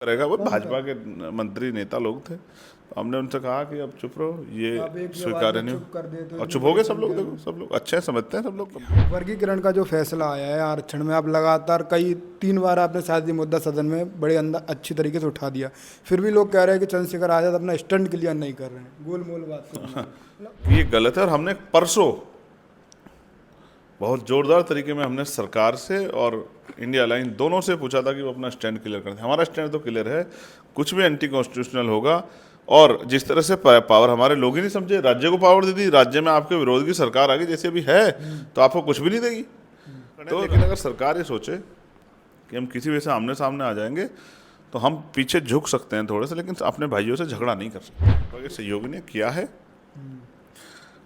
करेगा। वो भाजपा के मंत्री नेता लोग थे, तो हमने उनसे कहा कि अब चुप रहो, ये स्वीकार्य नहीं चुप कर दे तो और चुप हो गए सब लोग। देखो सब लोग अच्छे समझते हैं, सब लोग। वर्गीकरण का जो फैसला आया है आरक्षण में, आप लगातार कई 3 बार आपने शायद ये मुद्दा सदन में बड़े अंदर अच्छी तरीके से उठा दिया, फिर भी लोग कह रहे हैं कि चंद्रशेखर आजाद अपना स्टंट क्लियर नहीं कर रहे हैं, गोलमोल बात कर रहे हैं। ये गलत है। और हमने परसों बहुत जोरदार तरीके में हमने सरकार से और इंडिया लाइन दोनों से पूछा था कि वो अपना स्टैंड क्लियर करते हैं। हमारा स्टैंड तो क्लियर है, कुछ भी एंटी कॉन्स्टिट्यूशनल होगा। और जिस तरह से पावर हमारे लोग ही नहीं समझे, राज्य को पावर दे दी, राज्य में आपके विरोध की सरकार आ गई जैसे अभी है, तो आपको कुछ भी नहीं देगी। तो लेकिन अगर सरकार ये सोचे कि हम किसी वजह से आमने सामने आ जाएंगे तो हम पीछे झुक सकते हैं थोड़े से, लेकिन अपने भाइयों से झगड़ा नहीं कर सकते। तो ये सहयोगी ने किया है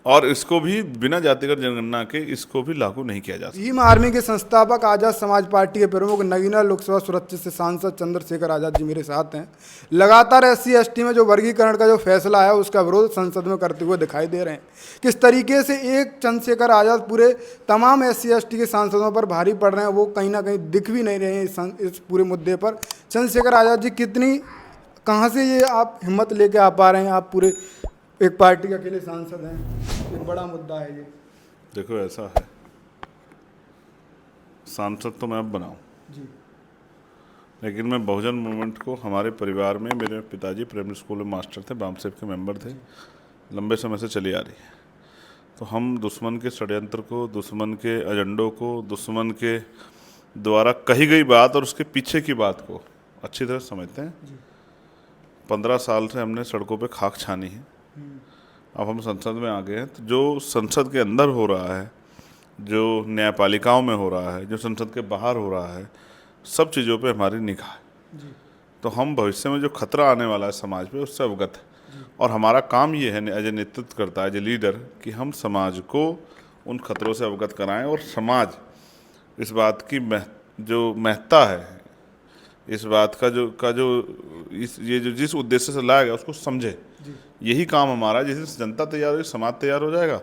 और इसको भी बिना जातिगत जनगणना के इसको भी लागू नहीं किया जा सकता। भीम आर्मी के संस्थापक आजाद समाज पार्टी के प्रमुख नगीना लोकसभा सुरक्षित से सांसद चंद्रशेखर आजाद जी मेरे साथ हैं। लगातार SC/ST में जो वर्गीकरण का जो फैसला है उसका विरोध संसद में करते हुए दिखाई दे रहे हैं। किस तरीके से एक चंद्रशेखर आजाद पूरे तमाम SC/ST के सांसदों पर भारी पड़ रहे हैं, वो कहीं ना कहीं दिख भी नहीं रहे हैं इस पूरे मुद्दे पर। चंद्रशेखर आजाद जी कहाँ से ये आप हिम्मत लेके आ पा रहे हैं? आप पूरे एक पार्टी के अकेले सांसद हैं, एक बड़ा मुद्दा है ये। देखो ऐसा है, सांसद तो मैं अब बनाऊं जी, लेकिन मैं बहुजन मूवमेंट को हमारे परिवार में, मेरे पिताजी प्राइमरी स्कूल में मास्टर थे, बामसेफ के मेंबर थे, लंबे समय से चली आ रही है। तो हम दुश्मन के षड्यंत्र को, दुश्मन के एजेंडों को, दुश्मन के द्वारा कही गई बात और उसके पीछे की बात को अच्छी तरह समझते हैं। 15 साल से हमने सड़कों पे खाक छानी है, अब हम संसद में आ गए हैं। तो जो संसद के अंदर हो रहा है, जो न्यायपालिकाओं में हो रहा है, जो संसद के बाहर हो रहा है, सब चीज़ों पे हमारी निगाह है। तो हम भविष्य में जो खतरा आने वाला है समाज पे उससे अवगत है, और हमारा काम ये है एज ए नेतृत्व करता है, एज ए लीडर, कि हम समाज को उन खतरों से अवगत कराएं और समाज इस बात की जो महत्ता है, इस बात का जो ये जो जिस उद्देश्य से लाया गया उसको समझे। यही काम हमारा है। जिस दिन जनता तैयार होगी, समाज तैयार हो जाएगा,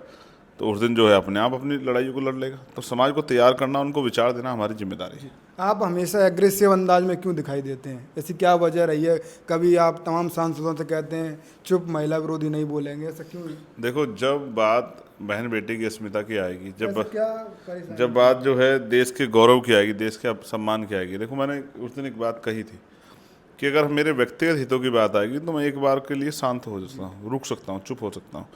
तो उस दिन जो है अपने आप अपनी लड़ाई को लड़ लेगा। तो समाज को तैयार करना, उनको विचार देना हमारी जिम्मेदारी है। आप हमेशा एग्रेसिव अंदाज में क्यों दिखाई देते हैं? ऐसी क्या वजह रही है? कभी आप तमाम सांसदों से कहते हैं चुप, महिला विरोधी नहीं बोलेंगे, ऐसा क्यों? देखो, जब बात बहन बेटी की अस्मिता की आएगी, क्या जब बात जो है देश के गौरव की आएगी, देश के सम्मान की आएगी। देखो, मैंने उस दिन एक बात कही थी कि अगर मेरे व्यक्तिगत हितों की बात आएगी तो मैं एक बार के लिए शांत हो सकता हूँ, रुक सकता हूँ, चुप हो सकता हूँ।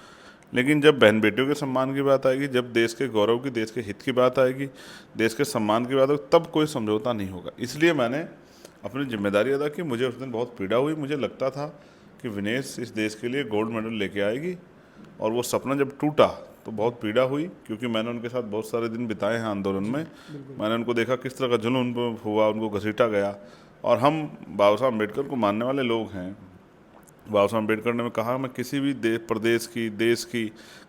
लेकिन जब बहन बेटियों के सम्मान की बात आएगी, जब देश के गौरव की, देश के हित की बात आएगी, देश के सम्मान की बात होगी, तब कोई समझौता नहीं होगा। इसलिए मैंने अपनी जिम्मेदारी अदा की। मुझे उस दिन बहुत पीड़ा हुई। मुझे लगता था कि विनेश इस देश के लिए गोल्ड मेडल लेके आएगी, और वो सपना जब टूटा तो बहुत पीड़ा हुई, क्योंकि मैंने उनके साथ बहुत सारे दिन बिताए हैं आंदोलन में। मैंने उनको देखा किस तरह का जुल्म उन पर हुआ, उनको घसीटा गया। और हम बाबा साहब अम्बेडकर को मानने वाले लोग हैं। बाबा साहब अम्बेडकर ने कहा, मैं किसी भी प्रदेश की, देश की,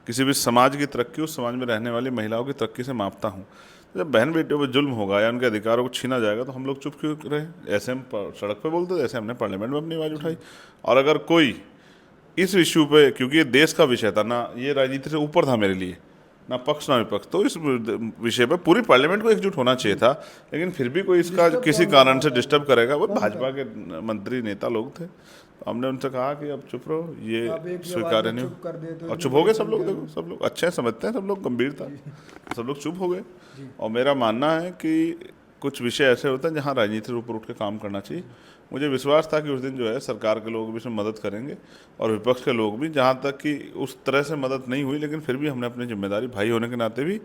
किसी भी समाज की तरक्की उस समाज में रहने वाली महिलाओं की तरक्की से मापता हूँ। जब बहन बेटियों पर जुल्म होगा या उनके अधिकारों को छीना जाएगा तो हम लोग चुप क्यों रहे? ऐसे हम सड़क पे बोलते थे, ऐसे हमने पार्लियामेंट में अपनी आवाज़ उठाई। और अगर कोई इस इशू पे, क्योंकि ये देश का विषय था ना, ये राजनीति से ऊपर था मेरे लिए, ना पक्ष ना विपक्ष, तो इस विषय पे पूरी पार्लियामेंट को एकजुट होना चाहिए था। लेकिन फिर भी कोई इसका किसी कारण से डिस्टर्ब करेगा। वो भाजपा के मंत्री नेता लोग थे, तो हमने उनसे कहा कि अब चुप रहो, ये स्वीकार्य नहीं हो और चुप हो गए सब लोग। देखो सब लोग अच्छे समझते हैं, सब लोग गंभीरता, सब लोग चुप हो गए। और मेरा मानना है कि कुछ विषय ऐसे होते हैं जहाँ राजनीति से ऊपर उठ के काम करना चाहिए। मुझे विश्वास था कि उस दिन जो है सरकार के लोग भी इसमें मदद करेंगे और विपक्ष के लोग भी, जहाँ तक कि उस तरह से मदद नहीं हुई, लेकिन फिर भी हमने अपनी जिम्मेदारी भाई होने के नाते भी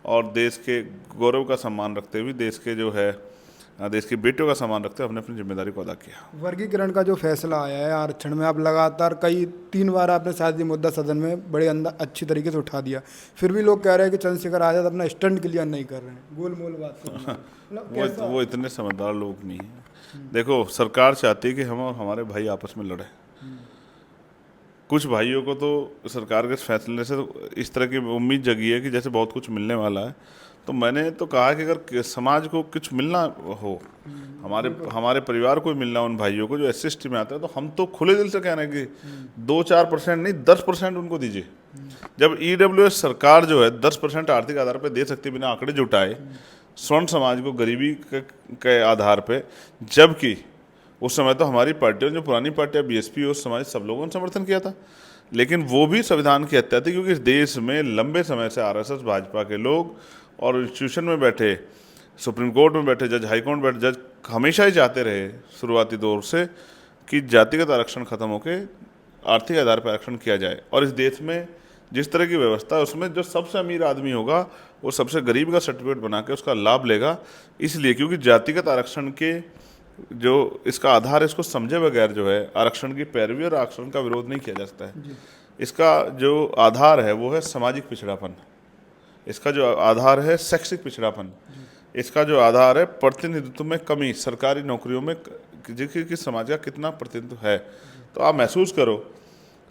और देश के गौरव का सम्मान रखते हुए, देश के जो है देश की बेटियों का सम्मान रखते हुए हमने अपनी जिम्मेदारी को अदा किया। वर्गीकरण का जो फैसला आया है आरक्षण में, आप लगातार कई 3 बार आपने शायद ये मुद्दा सदन में बड़े अंदर अच्छी तरीके से उठा दिया, फिर भी लोग कह रहे हैं कि चंद्रशेखर आजाद अपना स्टंट क्लियर नहीं कर रहे हैं, गोलमोल बात कर रहे हैं। वो इतने समझदार लोग नहीं हैं। देखो, सरकार चाहती है कि हम और हमारे भाई आपस में लड़े। कुछ भाइयों को तो सरकार के फैसले से तो इस तरह की उम्मीद जगी है कि जैसे बहुत कुछ मिलने वाला है। तो मैंने तो कहा कि अगर समाज को कुछ मिलना हो, हमारे परिवार को मिलना, उन भाइयों को जो SC/ST में आते हैं, तो हम तो खुले दिल से कह रहे हैं कि 2-4% नहीं, 10% उनको दीजिए। जब EWS सरकार जो है 10% आर्थिक आधार पर दे सकती है बिना आंकड़े जुटाए स्वर्ण समाज को गरीबी के आधार पे, जबकि उस समय तो हमारी पार्टियों, जो पुरानी पार्टियां बीएसपी उस समय सब लोगों ने समर्थन किया था, लेकिन वो भी संविधान की हत्या थी, क्योंकि इस देश में लंबे समय से आरएसएस भाजपा के लोग और इंस्टीट्यूशन में बैठे, सुप्रीम कोर्ट में बैठे जज, हाई कोर्ट में बैठे जज हमेशा ही चाहते रहे शुरुआती दौर से कि जातिगत आरक्षण खत्म होके आर्थिक आधार पर आरक्षण किया जाए। और इस देश में जिस तरह की व्यवस्था है उसमें जो सबसे अमीर आदमी होगा वो सबसे गरीब का सर्टिफिकेट बना के उसका लाभ लेगा, इसलिए क्योंकि जातिगत आरक्षण के जो इसका आधार है, इसको समझे बगैर जो है आरक्षण की पैरवी और आरक्षण का विरोध नहीं किया जा सकता है। इसका जो आधार है वो है सामाजिक पिछड़ापन, इसका जो आधार है शैक्षिक पिछड़ापन, इसका जो आधार है प्रतिनिधित्व में कमी, सरकारी नौकरियों में कि समाज का कितना प्रतिनिधित्व है। तो आप महसूस करो,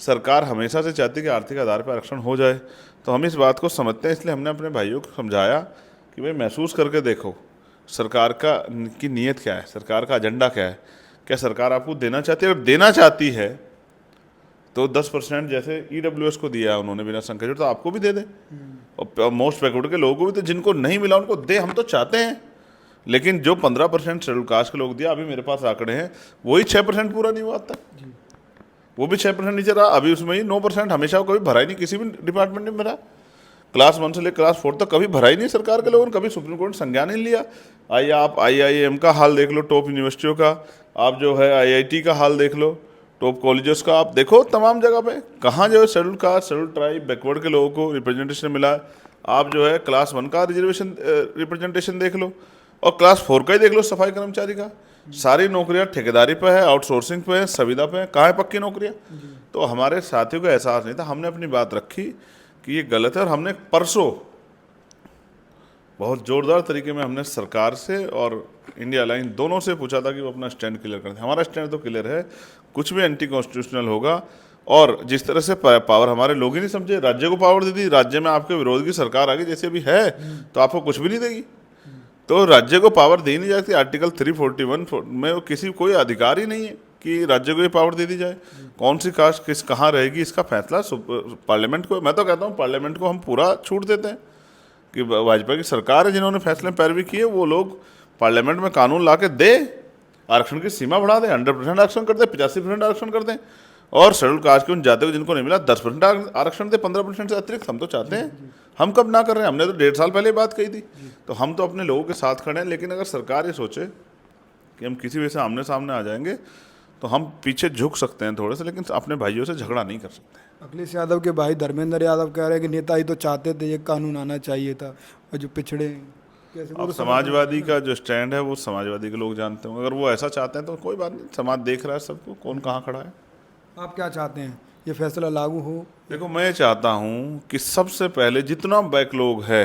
सरकार हमेशा से चाहती है कि आर्थिक आधार पर आरक्षण हो जाए, तो हम इस बात को समझते हैं, इसलिए हमने अपने भाइयों को समझाया कि भाई महसूस करके देखो सरकार की नीयत क्या है, सरकार का एजेंडा क्या है, क्या सरकार आपको देना चाहती है। अगर देना चाहती है तो 10% जैसे EWS को दिया है उन्होंने बिना संख्या जोड़, तो आपको भी दे दे, और मोस्ट बैकवर्ड के लोगों को भी, तो जिनको नहीं मिला उनको दे। हम तो चाहते हैं, लेकिन जो 15% शेड्यूल कास्ट के लोग दिया, अभी मेरे पास आंकड़े हैं, वही 6% पूरा नहीं हुआ अब तक, वो भी 6% नीचे रहा। अभी उसमें ही 9% हमेशा कभी भरा ही नहीं, किसी भी डिपार्टमेंट ने भरा। क्लास 1 से लेकर क्लास 4 तक कभी भरा ही नहीं सरकार के लोगों ने, कभी सुप्रीम कोर्ट ने संज्ञान नहीं लिया। आइए आप IIM का हाल देख लो, टॉप यूनिवर्सिटियों का, आप जो है IIT का हाल देख लो, टॉप कॉलेजेस का आप देखो, तमाम जगह पे कहाँ जो है schedule caste, schedule tribe, backward के लोगों को रिप्रेजेंटेशन मिला है। आप जो है क्लास 1 का रिप्रेजेंटेशन देख लो, और क्लास 4 का ही देख लो, सफाई कर्मचारी का। सारी नौकरियां ठेकेदारी पे है, आउटसोर्सिंग पे है, संविदा पे है, कहाँ है पक्की नौकरियां। तो हमारे साथियों को एहसास नहीं था, हमने अपनी बात रखी कि ये गलत है, और हमने परसों बहुत ज़ोरदार तरीके में हमने सरकार से और इंडिया लाइन दोनों से पूछा था कि वो अपना स्टैंड क्लियर करें। हमारा स्टैंड तो क्लियर है, कुछ भी एंटी कॉन्स्टिट्यूशनल होगा। और जिस तरह से पावर हमारे लोग ही नहीं समझे, राज्य को पावर दे दी, राज्य में आपके विरोध की सरकार आ गई जैसे अभी है, तो आपको कुछ भी नहीं देगी। तो राज्य को पावर दी नहीं जाती। आर्टिकल 341 में कोई अधिकार ही नहीं है कि राज्य को ये पावर दे दी जाए। कौन सी कास्ट किस कहाँ रहेगी, इसका फैसला पार्लियामेंट को, मैं तो कहता हूँ पार्लियामेंट को हम पूरा छूट देते हैं कि भाजपा की सरकार है जिन्होंने फैसले में पैरवी की है, वो लोग पार्लियामेंट में कानून ला के दे, आरक्षण की सीमा बढ़ा दें, 100% आरक्षण कर दें, 85% आरक्षण कर दें, और शेड्यूल कास्ट के उन जातियों को जिनको नहीं मिला 10% आरक्षण दे, 15% से अतिरिक्त। हम तो चाहते हैं, हम कब ना कर रहे हैं, हमने तो 1.5 साल पहले बात कही थी। तो हम तो अपने लोगों के साथ खड़े हैं, लेकिन अगर सरकार ये सोचे कि हम किसी वजह से आमने सामने आ जाएंगे तो हम पीछे झुक सकते हैं थोड़े से, लेकिन अपने भाइयों से झगड़ा नहीं कर सकते। अखिलेश यादव के भाई धर्मेंद्र यादव कह रहे हैं कि नेता ही तो चाहते थे, ये कानून आना चाहिए था, और जो पिछड़े कैसे। अब समाजवादी का जो स्टैंड है वो समाजवादी के लोग जानते होंगे, अगर वो ऐसा चाहते हैं तो कोई बात नहीं, समाज देख रहा है सबको, कौन कहाँ खड़ा है। आप क्या चाहते हैं, ये फैसला लागू हो? देखो, मैं चाहता हूँ कि सबसे पहले जितना बैकलॉग है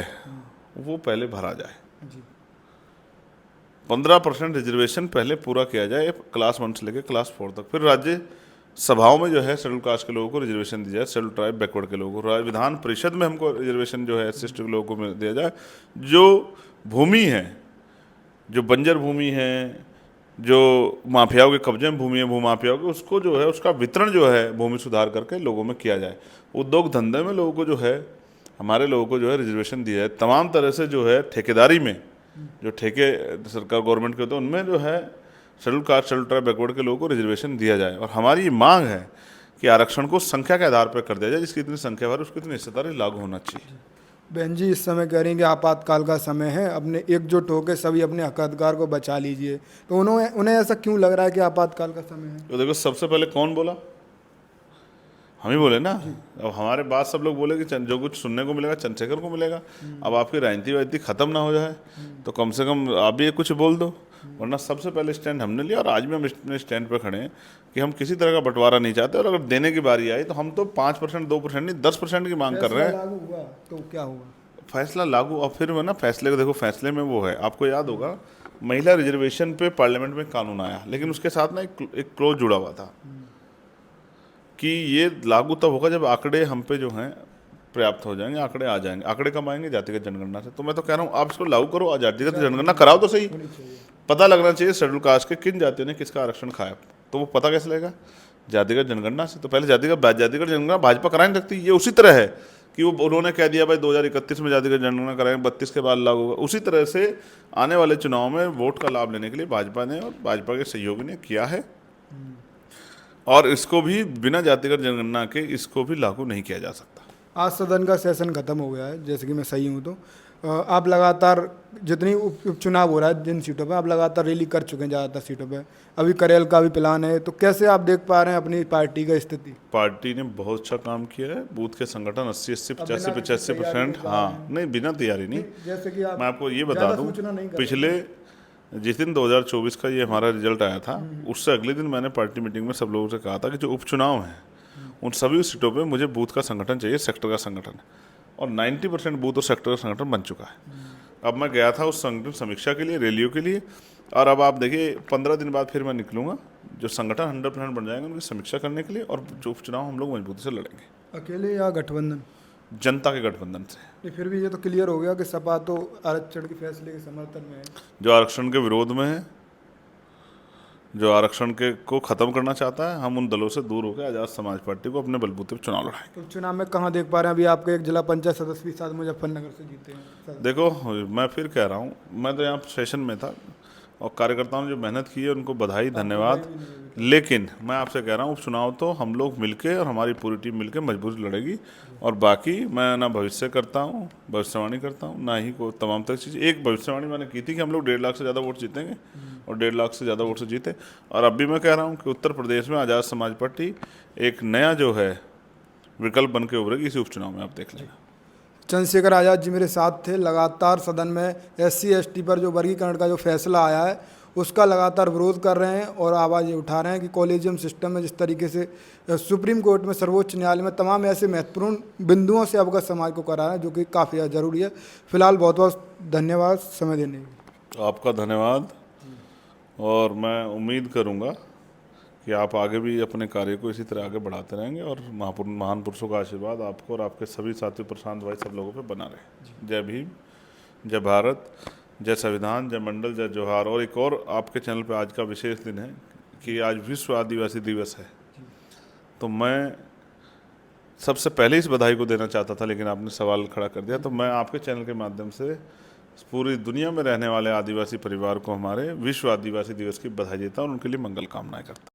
वो पहले भरा जाए, 15% रिजर्वेशन पहले पूरा किया जाए क्लास 1 से लेकर क्लास 4 तक। फिर राज्य सभाओं में जो है शेड्यूल कास्ट के लोगों को रिजर्वेशन दी जाए, शेड्यूल ट्राइब बैकवर्ड के लोगों को विधान परिषद में हमको रिजर्वेशन जो है एससी के लोगों को दिया जाए। जो भूमि है, जो बंजर भूमि है, जो माफियाओं के कब्जे में भूमि है, भूमाफियाओं के, उसको जो है उसका वितरण जो है भूमि सुधार करके लोगों में किया जाए। उद्योग धंधे में लोगों को जो है, हमारे लोगों को जो है रिजर्वेशन दिया जाए। तमाम तरह से जो है ठेकेदारी में जो ठेके सरकार गवर्नमेंट के होते हैं उनमें जो है schedule caste, schedule tribe, backward के लोगों को रिजर्वेशन दिया जाए। और हमारी ये मांग है कि आरक्षण को संख्या के आधार पर कर दिया जाए, जिसकी इतनी संख्या भर उसकी इतनी हिस्सेदारी लागू होना चाहिए। बहन जी, इस समय कह रही हैं कि आपातकाल का समय है, अपने एकजुट होकर सभी अपने हक अधिकार को बचा लीजिए, तो उन्हें ऐसा क्यों लग रहा है कि आपातकाल का समय है? तो देखो, सबसे पहले कौन बोला? हम ही बोले ना। अब हमारे बाद सब लोग बोले कि जो कुछ सुनने को मिलेगा चंद्रशेखर को मिलेगा। अब आपकी राजनीति वाजनीति खत्म ना हो जाए तो कम से कम आप भी कुछ बोल दो, वरना सबसे पहले स्टैंड हमने लिया, और आज भी हम अपने स्टैंड पर खड़े हैं कि हम किसी तरह का बंटवारा नहीं चाहते। और अगर देने की बारी आई तो हम तो 5%, 2% नहीं, 10% की मांग कर रहे हैं। लागू हुआ तो क्या हुआ? फैसला लागू, और फिर वो ना फैसले को देखो, फैसले में वो है, आपको याद होगा महिला रिजर्वेशन पे पार्लियामेंट में कानून आया, लेकिन उसके साथ ना एक क्लोज जुड़ा हुआ था कि ये लागू तब होगा जब आंकड़े हम पे जो हैं पर्याप्त हो जाएंगे, आंकड़े आ जाएंगे। आंकड़े कम आएंगे जातिगत जनगणना से। तो मैं तो कह रहा हूँ आप इसको लागू करो, जातिगत जनगणना कराओ तो सही, पता लगना चाहिए शेड्यूल कास्ट के किन जातियों ने किसका आरक्षण खाया। तो वो पता कैसे लगेगा? जातिगत जनगणना से। तो पहले जातिगत जनगणना भाजपा करा नहीं सकती। ये उसी तरह है कि वो उन्होंने कह दिया भाई 2031 में जाति का जनगणना कराएंगे, 32 के बाद लागू होगा। उसी तरह से आने वाले चुनाव में वोट का लाभ लेने के लिए भाजपा ने और भाजपा के सहयोगी ने किया है, और इसको भी बिना जातिगत जनगणना के इसको भी लागू नहीं किया जा सकता। आज सदन का सेशन खत्म हो गया है, जैसे कि मैं सही हूँ तो आप लगातार जितनी उपचुनाव हो रहा है जिन सीटों पे आप लगातार रैली कर चुके हैं, ज़्यादातर सीटों पे अभी करेल का भी प्लान है, तो कैसे आप देख पा रहे हैं अपनी पार्टी का स्थिति? पार्टी ने बहुत अच्छा काम किया है। बूथ के संगठन 80, 85% हाँ, नहीं बिना तैयारी नहीं। जैसे कि आप मैं आपको ये बता दूं, पिछले जिस दिन 2024 का ये हमारा रिजल्ट आया था, उससे अगले दिन मैंने पार्टी मीटिंग में सब लोगों से कहा था कि जो उपचुनाव हैं उन सभी सीटों पे मुझे बूथ का संगठन चाहिए, सेक्टर का संगठन, और 90% बूथ और सेक्टर का संगठन बन चुका है। अब मैं गया था उस संगठन समीक्षा के लिए, रैलियों के लिए, और अब आप देखिए 15 दिन बाद फिर मैं निकलूंगा, जो संगठन 100% बन जाएंगे उनकी समीक्षा करने के लिए, और जो उपचुनाव हम लोग मजबूती से लड़ेंगे। अकेले या गठबंधन? जनता के गठबंधन से। नहीं, फिर भी ये तो क्लियर हो गया कि सपा तो आरक्षण के फैसले के समर्थन में है, जो आरक्षण के विरोध में है, जो आरक्षण के को खत्म करना चाहता है, हम उन दलों से दूर होकर आज़ाद समाज पार्टी को अपने बलबूते पर चुनाव लड़ाएंगे। तो चुनाव में कहाँ देख पा रहे हैं? अभी आपके एक जिला पंचायत सदस्य भी साथ मुजफ्फरनगर से जीते हैं। देखो, मैं फिर कह रहा हूँ, मैं तो यहाँ सेशन में था और कार्यकर्ताओं ने जो मेहनत की है उनको बधाई, धन्यवाद। लेकिन मैं आपसे कह रहा हूँ उपचुनाव तो हम लोग मिलके और हमारी पूरी टीम मिलके मजबूत लड़ेगी, और बाकी मैं ना भविष्य करता हूँ, भविष्यवाणी करता हूँ, ना ही को तमाम तरह चीज़। एक भविष्यवाणी मैंने की थी कि हम लोग 1.5 लाख से ज़्यादा वोट जीतेंगे, और 1.5 लाख से ज़्यादा वोट से जीते। और अब भी मैं कह रहा हूँ कि उत्तर प्रदेश में आज़ाद समाज पार्टी एक नया जो है विकल्प बन के उभरेगी इसी उपचुनाव में, आप देख लेना। चंद्रशेखर आज़ाद जी मेरे साथ थे। लगातार सदन में SC/ST पर जो वर्गीकरण का जो फैसला आया है उसका लगातार विरोध कर रहे हैं और आवाज़ ये उठा रहे हैं कि कॉलेजियम सिस्टम में जिस तरीके से सुप्रीम कोर्ट में, सर्वोच्च न्यायालय में तमाम ऐसे महत्वपूर्ण बिंदुओं से अवगत समाज को करा है, जो कि काफ़ी ज़रूरी है। फिलहाल बहुत बहुत धन्यवाद समय देने के। आपका धन्यवाद, और मैं उम्मीद करूँगा कि आप आगे भी अपने कार्य को इसी तरह आगे बढ़ाते रहेंगे, और महान पुरुषों का आशीर्वाद आपको और आपके सभी साथियों, प्रशांत भाई, सब लोगों पे बना रहे। जय भीम, जय भारत, जय संविधान, जय मंडल, जय जोहार। और एक और आपके चैनल पे आज का विशेष दिन है कि आज विश्व आदिवासी दिवस है, तो मैं सबसे पहले इस बधाई को देना चाहता था, लेकिन आपने सवाल खड़ा कर दिया, तो मैं आपके चैनल के माध्यम से पूरी दुनिया में रहने वाले आदिवासी परिवार को हमारे विश्व आदिवासी दिवस की बधाई देता हूँ और उनके लिए मंगल कामनाएं करता हूँ।